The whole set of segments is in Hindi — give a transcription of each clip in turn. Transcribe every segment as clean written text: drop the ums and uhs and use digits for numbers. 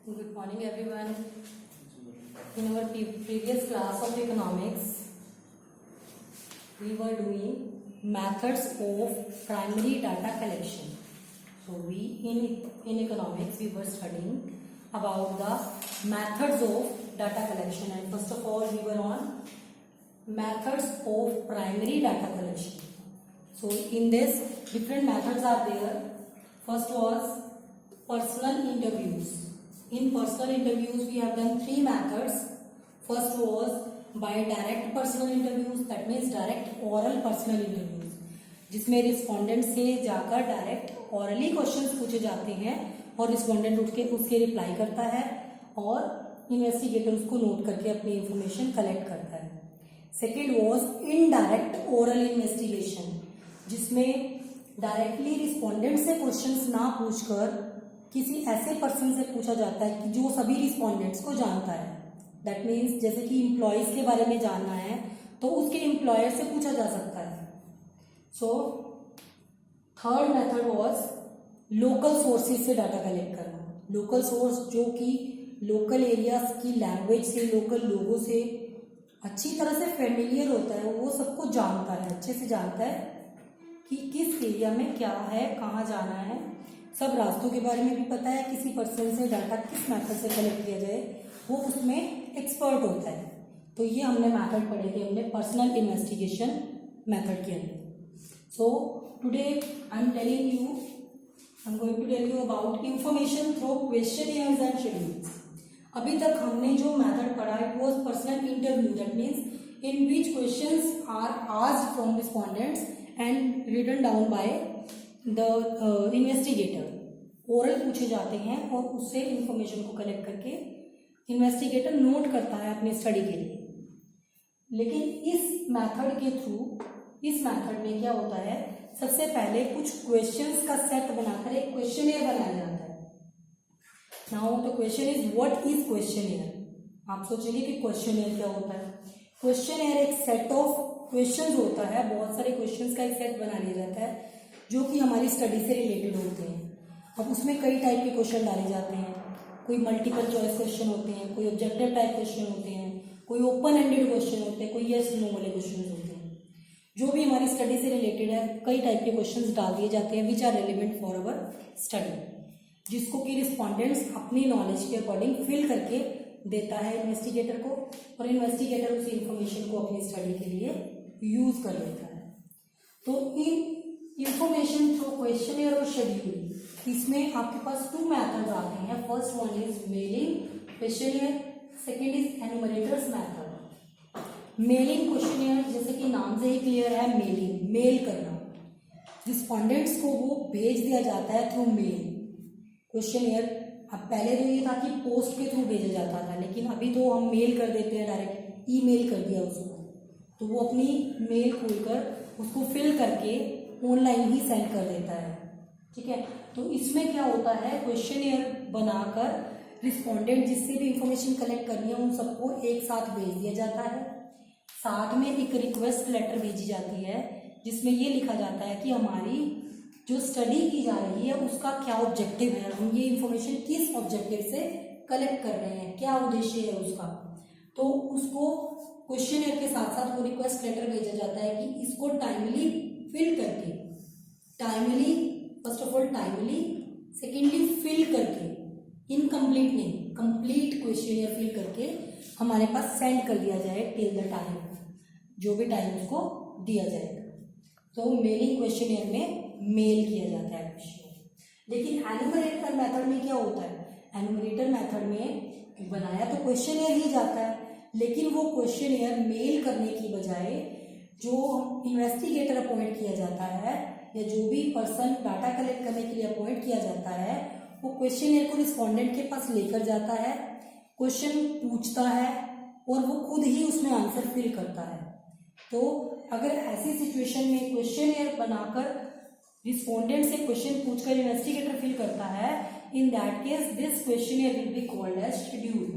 Good morning, everyone. In our previous class of economics, we were doing methods of primary data collection. So in economics we were studying about the methods of data collection, and first of all we were on methods of primary data collection. So in this, different methods are there. First was personal interviews. In personal interviews we have done three methods. First was by direct personal interviews, that means direct oral personal interviews, जिसमें रिस्पोंडेंट से जाकर डायरेक्ट ऑरली क्वेश्चंस पूछे जाते हैं और रिस्पोंडेंट उठ के उसके रिप्लाई करता है और इन्वेस्टिगेटर उसको नोट करके अपनी इंफॉर्मेशन कलेक्ट करता है. Second was indirect oral investigation, जिसमें डायरेक्टली रिस्पोंडेंट से क्वेश्चंस ना पूछकर किसी ऐसे पर्सन से पूछा जाता है कि जो सभी रिस्पोंडेंट्स को जानता है. दैट मीन्स जैसे कि एम्प्लॉयज के बारे में जानना है तो उसके एम्प्लॉयर से पूछा जा सकता है. So third method was local sources से डाटा कलेक्ट करना. लोकल सोर्स जो कि लोकल एरियाज की लैंग्वेज से, लोकल लोगों से अच्छी तरह से फेमिलियर होता है, वो सबको जानता है, अच्छे से जानता है कि किस एरिया में क्या है, कहाँ जाना है, सब रास्तों के बारे में भी पता है. किसी पर्सन से डाटा किस मेथड से कलेक्ट किया जाए वो उसमें एक्सपर्ट होता है. तो ये हमने मेथड पढ़े थे हमने पर्सनल इन्वेस्टिगेशन मेथड के अंदर. So today I am going to tell you about information through questionnaires and schedules. अभी तक हमने जो मेथड पढ़ा it was personal interview, that means in which questions are asked from respondents and written down by the investigator. Oral पूछे जाते हैं और उससे इंफॉर्मेशन को कलेक्ट करके इन्वेस्टिगेटर नोट करता है अपनी स्टडी के लिए. लेकिन इस मेथड के थ्रू, इस मेथड में क्या होता है, सबसे पहले कुछ क्वेश्चंस का सेट बनाकर एक क्वेश्चनियर बनाया जाता है. Now the question is what is questionnaire. आप सोचेंगे कि क्वेश्चनियर क्या होता है. क्वेश्चनियर एक सेट ऑफ क्वेश्चंस होता है, बहुत सारे क्वेश्चंस का एक सेट बना लिया जाता है जो कि हमारी स्टडी से रिलेटेड होते हैं. अब उसमें कई टाइप के क्वेश्चन डाले जाते हैं. कोई मल्टीपल चॉइस क्वेश्चन होते हैं, कोई ऑब्जेक्टिव टाइप क्वेश्चन होते हैं, कोई ओपन एंडेड क्वेश्चन होते हैं, कोई यस नो वाले क्वेश्चन होते हैं. जो भी हमारी स्टडी से रिलेटेड है कई टाइप के क्वेश्चंस डाल दिए जाते हैं which are relevant for our study, जिसको कि रिस्पोंडेंट्स अपनी नॉलेज के अकॉर्डिंग फिल करके देता है इन्वेस्टिगेटर को, और इन्वेस्टिगेटर उस इंफॉर्मेशन को अपनी स्टडी के लिए यूज कर लेता है. तो इन इंफॉर्मेशन थ्रू क्वेश्चनियर और शेड्यूल, इसमें आपके पास टू मेथड्स आते हैं. First one is mailing questionnaire, second is enumerators method. Mailing questionnaire जैसे कि नाम से ही क्लियर है, मेलिंग, मेल करना. रिस्पोंडेंट्स को वो भेज दिया जाता है थ्रू मेल. क्वेश्चनियर अब पहले तो ये था कि पोस्ट के थ्रू भेजा जाता था, लेकिन अभी तो हम मेल कर देते हैं, डायरेक्ट ईमेल कर दिया उसको, तो वो अपनी मेल खोलकर उसको फिल करके ऑनलाइन ही सेंड कर देता है. ठीक है. तो इसमें क्या होता है, क्वेश्चनियर बनाकर रिस्पोंडेंट जिससे भी इंफॉर्मेशन कलेक्ट करनी है उन सबको एक साथ भेज दिया जाता है. साथ में एक रिक्वेस्ट लेटर भेजी जाती है जिसमें ये लिखा जाता है कि हमारी जो स्टडी की जा रही है उसका क्या ऑब्जेक्टिव है, हम ये इंफॉर्मेशन किस ऑब्जेक्टिव से कलेक्ट कर रहे हैं, क्या उद्देश्य है उसका. तो उसको क्वेश्चनियर के साथ साथ वो रिक्वेस्ट लेटर भेजा जाता है कि इसको टाइमली फिल करके, timely, first of all timely, secondly fill करके, इनकम्प्लीट नहीं, कंप्लीट क्वेश्चनियर फिल करके हमारे पास सेंड कर दिया जाए टिल द टाइम, जो भी टाइम उसको दिया जाएगा. तो मेलिंग क्वेश्चनियर में मेल किया जाता है क्वेश्चन. लेकिन एनुमरेटर मेथड में क्या होता है, एनुमरेटर मेथड में बनाया तो क्वेश्चनियर ही जाता है, लेकिन वो क्वेश्चनियर मेल करने की बजाय जो इन्वेस्टिगेटर अपॉइंट किया जाता है या जो भी पर्सन डाटा कलेक्ट करने के लिए अपॉइंट किया जाता है वो क्वेश्चनियर को रिस्पोंडेंट के पास लेकर जाता है, क्वेश्चन पूछता है और वो खुद ही उसमें आंसर फिल करता है. तो अगर ऐसी सिचुएशन में क्वेश्चनियर बनाकर रिस्पोंडेंट से क्वेश्चन पूछकर इन्वेस्टिगेटर फिल करता है, in that case this questionnaire will be called as schedule.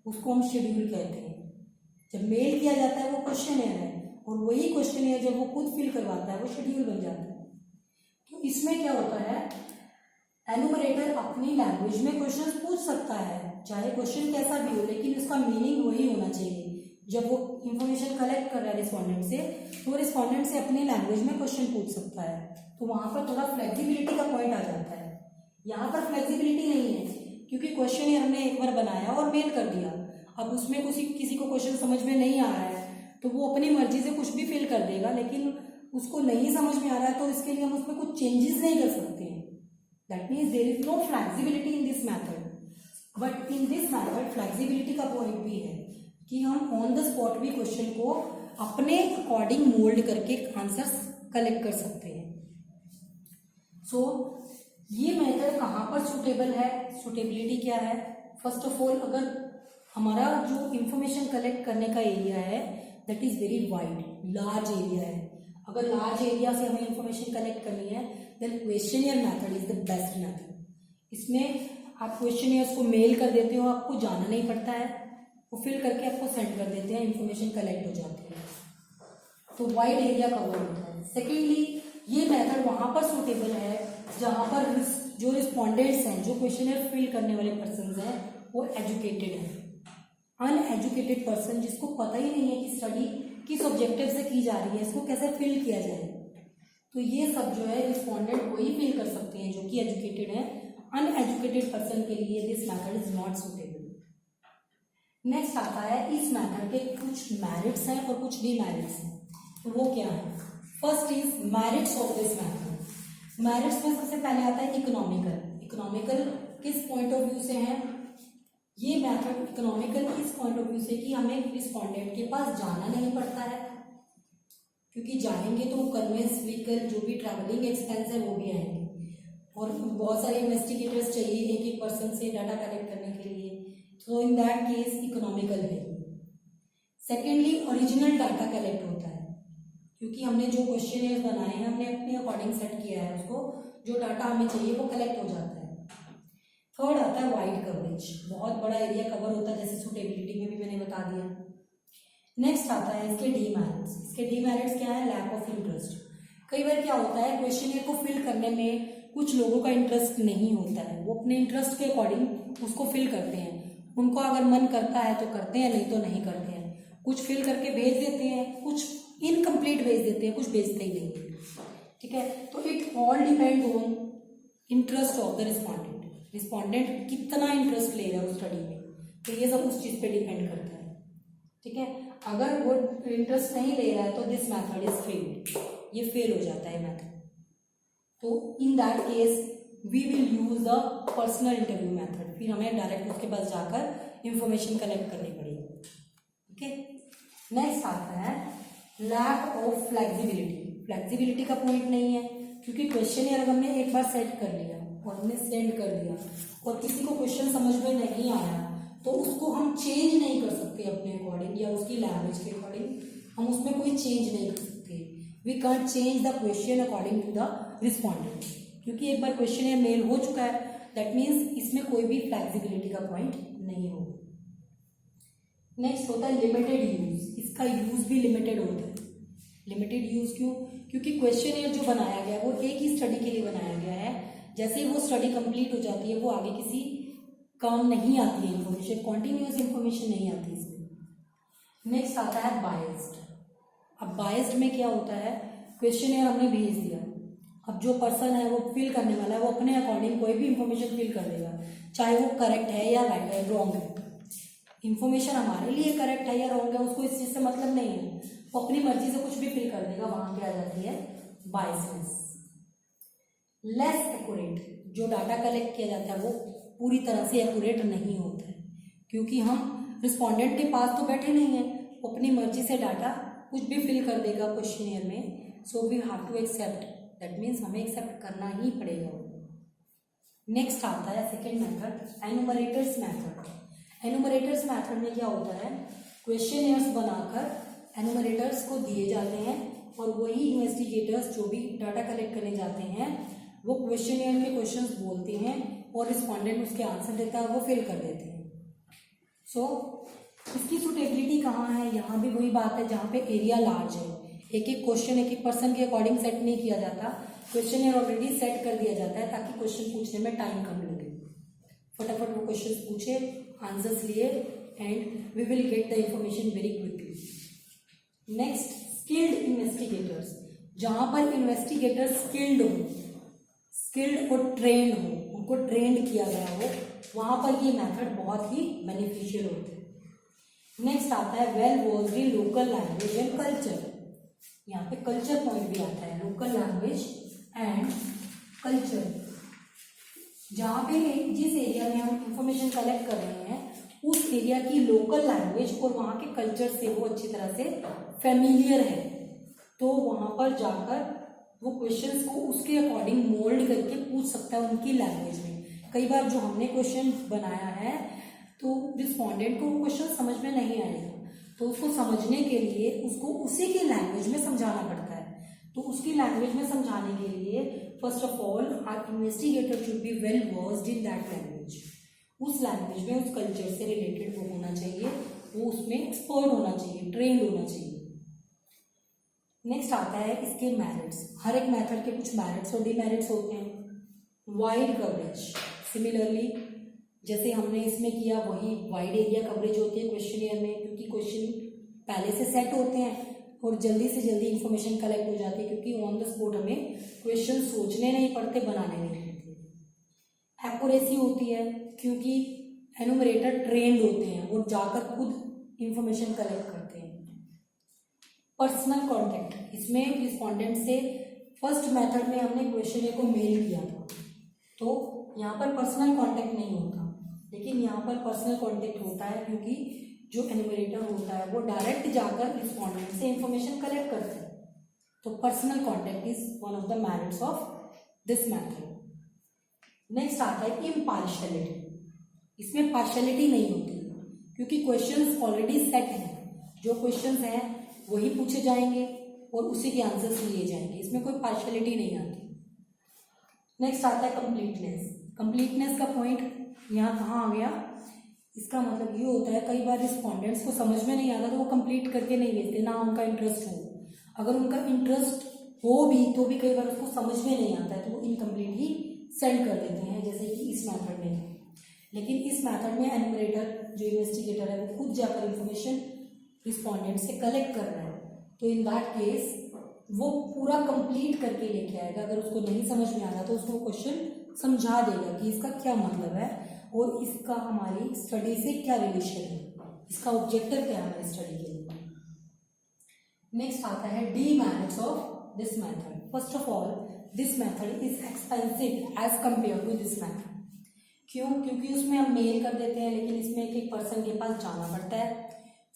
उसको हम शेड्यूल कहते हैं. जब मेल किया जाता है वो क्वेश्चनियर है और वही क्वेश्चनियर जब वो खुद फिल करवाता है वो शेड्यूल बन जाता है. तो इसमें क्या होता है, एनुमरेटर अपनी लैंग्वेज में क्वेश्चन पूछ सकता है, चाहे क्वेश्चन कैसा भी हो, लेकिन उसका मीनिंग वही होना चाहिए। जब वो इंफॉर्मेशन कलेक्ट कर रहा है रिस्पॉन्डेंट से, तो रिस्पॉन्डेंट से अपनी लैंग्वेज में क्वेश्चन पूछ सकता है। तो वहां पर थोड़ा फ्लेक्सिबिलिटी का पॉइंट आ जाता है। यहाँ पर फ्लेक्सिबिलिटी नहीं है, क्योंकि क्वेश्चन हमने एक बार बनाया और मेल कर दिया। अब उसमें किसी को क्वेश्चन समझ में नहीं आ रहा है तो वो अपनी मर्जी से कुछ भी फिल कर देगा, लेकिन उसको नहीं समझ में आ रहा है तो इसके लिए हम उसमें कुछ चेंजेस नहीं कर सकते हैं। That means there is no flexibility in this method. But in this method flexibility का पॉइंट भी है कि हम ऑन द स्पॉट भी क्वेश्चन को अपने अकॉर्डिंग मोल्ड करके आंसर्स कलेक्ट कर सकते हैं। सो ये मेथड कहाँ पर सुटेबल है, सुटेबिलिटी क्या है? फर्स्ट ऑफ ऑल, अगर हमारा जो इंफॉर्मेशन कलेक्ट करने का एरिया है that is very wide, large area है। अगर लार्ज एरिया से हमें इंफॉर्मेशन कलेक्ट करनी है then questionnaire method is the best method. इसमें आप क्वेश्चनियर्स को मेल कर देते हो, आपको जाना नहीं पड़ता है, वो फिल करके आपको सेंड कर देते हैं, इंफॉर्मेशन कलेक्ट हो जाती है, तो वाइड एरिया कवर होता है। सेकेंडली, ये मेथड वहां पर सूटेबल है जहां पर जो रिस्पॉन्डेंट्स हैं, जो क्वेश्चनियर फिल करने वाले पर्सन हैं, वो एजुकेटेड हैं। अनएजुकेटेड पर्सन जिसको पता ही नहीं है कि स्टडी किस ऑब्जेक्टिव से की जा रही है, इसको कैसे फिल किया जाए, तो ये सब जो है रिस्पॉन्डेंट वही फिल कर सकते हैं जो कि एजुकेटेड है। अनएजुकेटेड पर्सन के लिए this method is not suitable. Next आता है, इस मेथड के कुछ मेरिट्स हैं और कुछ डीमेरिट्स हैं, तो वो क्या है? First is merits of this method. Merits में सबसे पहले आता है इकोनॉमिकल। इकोनॉमिकल किस पॉइंट ऑफ व्यू से है? ये मेथड इकोनॉमिकल इस पॉइंट ऑफ व्यू से कि हमें रिस्पॉन्डेंट के पास जाना नहीं पड़ता है, क्योंकि जाएंगे तो कन्वेंस व्हीकल जो भी ट्रैवलिंग एक्सपेंस है वो भी आएंगे, और बहुत सारे इन्वेस्टिगेटर्स चाहिए एक एक पर्सन से डाटा कलेक्ट करने के लिए, तो इन दैट केस इकोनॉमिकल है। सेकेंडली, ओरिजिनल डाटा कलेक्ट होता है, क्योंकि हमने जो क्वेश्चन बनाए हैं हमने अपने अकॉर्डिंग सेट किया है, उसको जो डाटा हमें चाहिए वो कलेक्ट हो जाता है। थर्ड आता है वाइड कवरेज, बहुत बड़ा एरिया कवर होता है, जैसे सुटेबिलिटी में भी मैंने बता दिया। नेक्स्ट आता है इसके डीमेरिट्स। इसके डीमेरिट्स क्या है? Lack of interest. कई बार क्या होता है, क्वेश्चनियर को फिल करने में कुछ लोगों का इंटरेस्ट नहीं होता है, वो अपने इंटरेस्ट के अकॉर्डिंग उसको फिल करते हैं। उनको अगर मन करता है तो करते हैं, नहीं तो नहीं करते हैं। कुछ फिल करके भेज देते हैं, कुछ इनकम्प्लीट भेज देते हैं, कुछ भेजते ही नहीं। ठीक है, तो it all depend on interest of the respondent. Respondent कितना इंटरेस्ट ले रहा है उस स्टडी में, तो ये सब उस चीज पे डिपेंड करता है। ठीक है, अगर वो इंटरेस्ट नहीं ले रहा है तो दिस मेथड इज फेल्ड, ये फेल हो जाता है मेथड। तो in that case we will use the personal interview method, फिर हमें डायरेक्ट उसके पास जाकर इंफॉर्मेशन कलेक्ट करनी पड़ेगी। ओके, नेक्स्ट आता है लैक ऑफ फ्लेक्सिबिलिटी। फ्लेक्सिबिलिटी का पॉइंट नहीं है, क्योंकि क्वेश्चन अगर हमने एक बार सेट कर लिया और हमने सेंड कर दिया और किसी को क्वेश्चन समझ में नहीं आया तो उसको हम चेंज नहीं कर सकते अपने अकॉर्डिंग, या उसकी लैंग्वेज के अकॉर्डिंग हम उसमें कोई चेंज नहीं कर सकते। We can't change the question according to the respondent, क्योंकि एक बार क्वेश्चन मेल हो चुका है, दैट मीन्स इसमें कोई भी फ्लेक्सिबिलिटी का पॉइंट नहीं होगा। नेक्स्ट होता है लिमिटेड यूज। इसका यूज भी लिमिटेड होता है। लिमिटेड यूज क्यों? क्योंकि क्वेश्चन जो बनाया गया वो एक ही स्टडी के लिए बनाया गया है, जैसे ही वो स्टडी कंप्लीट हो जाती है वो आगे किसी काम नहीं आती है, इंफॉर्मेशन कॉन्टिन्यूस इंफॉर्मेशन नहीं आती इसमें। नेक्स्ट आता है बायस्ड। अब बायस्ड में क्या होता है, क्वेश्चन हमने भेज दिया, अब जो पर्सन है वो फिल करने वाला है वो अपने अकॉर्डिंग कोई भी इंफॉर्मेशन फिल कर देगा, चाहे वो करेक्ट है या रॉन्ग है। इंफॉर्मेशन हमारे लिए करेक्ट है या रॉन्ग है उसको इस चीज से मतलब नहीं है, वो अपनी मर्जी से कुछ भी फिल कर देगा, वहां पे आ जाती है बायसनेस। लेस एक्यूरेट, जो डाटा कलेक्ट किया जाता है वो पूरी तरह से एक्यूरेट नहीं होता है, क्योंकि हम रिस्पॉन्डेंट के पास तो बैठे नहीं है, वो अपनी मर्जी से डाटा कुछ भी फिल कर देगा क्वेश्चनियर में। So we have to accept, that means हमें एक्सेप्ट करना ही पड़ेगा। नेक्स्ट आता है second method, enumerators method. Enumerators method में क्या होता है, क्वेश्चनियर्स बनाकर एनुमरेटर्स को दिए जाते हैं और वही इन्वेस्टिगेटर्स जो भी डाटा कलेक्ट करने जाते हैं वो क्वेश्चनियर में क्वेश्चंस बोलते हैं और रिस्पॉन्डेंट उसके आंसर देता है और वो फिल कर देते हैं। सो इसकी सुटेबिलिटी कहाँ है, यहाँ भी वही बात है जहाँ पे एरिया लार्ज है, एक एक क्वेश्चन एक एक पर्सन के अकॉर्डिंग सेट नहीं किया जाता, क्वेश्चन ऑलरेडी सेट कर दिया जाता है ताकि क्वेश्चन पूछने में टाइम कम लगे। फटाफट वो क्वेश्चन पूछे, आंसर्स लिए and we will get the information very quickly. Next, skilled investigators. जहां पर इन्वेस्टिगेटर स्किल्ड और ट्रेंड हो, उनको ट्रेंड किया गया हो, वहां पर ये मेथड बहुत ही बेनिफिशियल होते हैं। नेक्स्ट आता है well versed in local language and culture. यहाँ पे कल्चर पॉइंट भी आता है, लोकल लैंग्वेज एंड कल्चर। जहाँ पे जिस एरिया में हम इंफॉर्मेशन कलेक्ट कर रहे हैं उस एरिया की लोकल लैंग्वेज और वहाँ के कल्चर से वो अच्छी तरह से फेमिलियर है, तो वहाँ पर जाकर वो क्वेश्चंस को उसके अकॉर्डिंग मोल्ड करके पूछ सकता है उनकी लैंग्वेज में। कई बार जो हमने क्वेश्चन बनाया है तो रिस्पोंडेंट को वो क्वेश्चन समझ में नहीं आएगा, तो उसको समझने के लिए उसको उसी की लैंग्वेज में समझाना पड़ता है। तो उसकी लैंग्वेज में समझाने के लिए first of all our investigator should be well versed in that language. उस लैंग्वेज में, उस कल्चर से रिलेटेड वो होना चाहिए, वो उसमें एक्सपर्ट होना चाहिए, ट्रेंड होना चाहिए। नेक्स्ट आता है इसके मेरिट्स। हर एक मेथड के कुछ मेरिट्स और डिमेरिट्स होते हैं। वाइड कवरेज, सिमिलरली जैसे हमने इसमें किया वही वाइड एरिया कवरेज होती है क्वेश्चनियर में, क्योंकि क्वेश्चन पहले से सेट होते हैं और जल्दी से जल्दी इंफॉर्मेशन कलेक्ट हो जाती है, क्योंकि ऑन द स्पॉट हमें क्वेश्चन सोचने नहीं पड़ते, बनाने नहीं पड़ते। एक्यूरेसी होती है क्योंकि एनुमरेटर ट्रेंड होते हैं, वो जाकर खुद इंफॉर्मेशन कलेक्ट करते हैं। पर्सनल कांटेक्ट, इसमें रिस्पोंडेंट से फर्स्ट मेथड में हमने क्वेश्चन को मेल किया था, तो यहाँ पर पर्सनल कांटेक्ट नहीं होता, लेकिन यहाँ पर पर्सनल कांटेक्ट होता है क्योंकि जो एनुमरेटर होता है वो डायरेक्ट जाकर रिस्पोंडेंट से इंफॉर्मेशन कलेक्ट करते हैं। तो personal contact is one of the merits of this method. Next आता है इम्पार्शियलिटी। इसमें पार्शियलिटी नहीं होती क्योंकि क्वेश्चंस ऑलरेडी सेट हैं, जो क्वेश्चंस हैं वही पूछे जाएंगे और उसी के आंसर्स लिए जाएंगे, इसमें कोई पार्शियलिटी नहीं आती। नेक्स्ट आता है कंप्लीटनेस। कंप्लीटनेस का पॉइंट यहाँ कहाँ आ गया, इसका मतलब ये होता है कई बार रिस्पोंडेंट्स को समझ में नहीं आता तो वो कंप्लीट करके नहीं भेजते, ना उनका इंटरेस्ट हो। अगर उनका इंटरेस्ट हो भी तो भी कई बार उसको समझ में नहीं आता है तो वो इनकम्प्लीट ही सेंड कर देते हैं, जैसे कि इस मेथड में। लेकिन इस मेथड में एनुमरेटर जो इन्वेस्टिगेटर है वो खुद जाकर इंफॉर्मेशन रिस्पोंडेंट से कलेक्ट कर रहा है, तो इन दैट केस वो पूरा कंप्लीट करके लेके आएगा। अगर उसको नहीं समझ में आ रहा तो उसको क्वेश्चन समझा देगा कि इसका क्या मतलब है और इसका हमारी स्टडी से क्या रिलेशन है, इसका ऑब्जेक्टिव क्या है हमारी स्टडी के लिए। नेक्स्ट आता है demerits of this method. First of all this method is expensive as compare to this method. क्यों? क्योंकि उसमें हम मेल कर देते हैं, लेकिन इसमें एक एक पर्सन के पास जाना पड़ता है।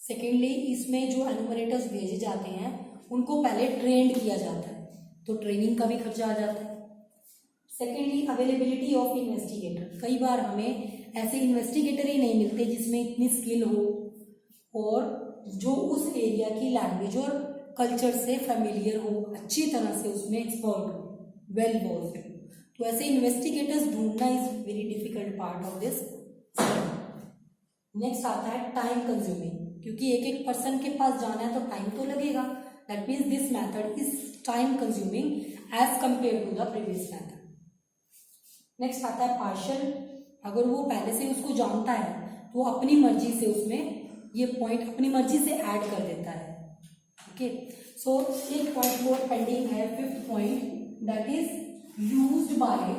सेकेंडली इसमें जो एनुमरेटर्स भेजे जाते हैं उनको पहले ट्रेंड किया जाता है, तो ट्रेनिंग का भी खर्चा आ जाता है। सेकेंडली अवेलेबिलिटी ऑफ इन्वेस्टिगेटर, कई बार हमें ऐसे इन्वेस्टिगेटर ही नहीं मिलते जिसमें इतनी स्किल हो और जो उस एरिया की लैंग्वेज और कल्चर से फेमिलियर हो, अच्छी तरह से उसमें एक्सपर्ट हो, वेल वर्स्ड। तो ऐसे इन्वेस्टिगेटर्स ढूंढना is very difficult part of this. Next आता है टाइम कंज्यूमिंग, क्योंकि एक एक पर्सन के पास जाना है तो टाइम तो लगेगा। That means this method is time consuming as compare to the previous method. Next आता है पार्शियल। अगर वो पहले से उसको जानता है तो अपनी मर्जी से उसमें ये पॉइंट अपनी मर्जी से ऐड कर देता है। ओके, सो एक पॉइंट और पेंडिंग है, fifth point, that is used by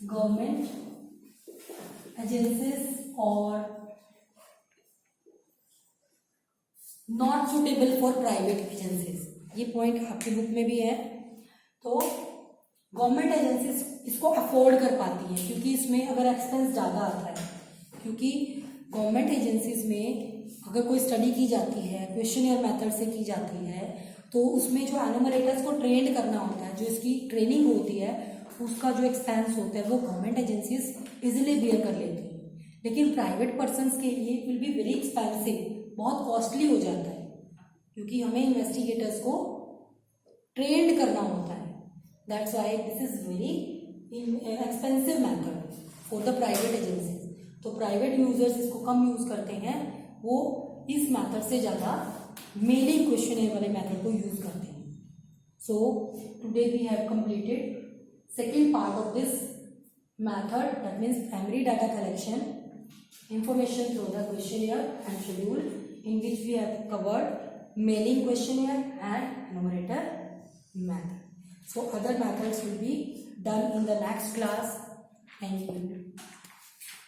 government agencies और not suitable for private agencies. ये पॉइंट आपकी बुक में भी है। तो गवर्नमेंट एजेंसीज इसको अफोर्ड कर पाती हैं क्योंकि इसमें अगर एक्सपेंस ज़्यादा आता है, क्योंकि गवर्नमेंट एजेंसीज में अगर कोई स्टडी की जाती है क्वेश्चनियर मेथड से की जाती है तो उसमें जो एनुमरेटर्स को ट्रेंड करना होता है, जो इसकी ट्रेनिंग होती है, उसका जो एक्सपेंस होता है वो गवर्नमेंट एजेंसीज इजीली बियर कर लेती हैं। लेकिन प्राइवेट पर्सनस के लिए it will be very expensive, बहुत कॉस्टली हो जाता है, क्योंकि हमें इन्वेस्टिगेटर्स को ट्रेंड करना होता है। That's why this is very expensive method for the private agencies. तो प्राइवेट यूजर्स इसको कम यूज करते हैं, वो इस मेथड से ज़्यादा मेलिंग क्वेश्चनियर वाले मेथड को यूज करते हैं। So today we have completed second part of this method, that means primary data collection, information through the questionnaire and schedule, in which we have covered mailing questionnaire and numerator method. So other methods will be done in the next class. Thank you.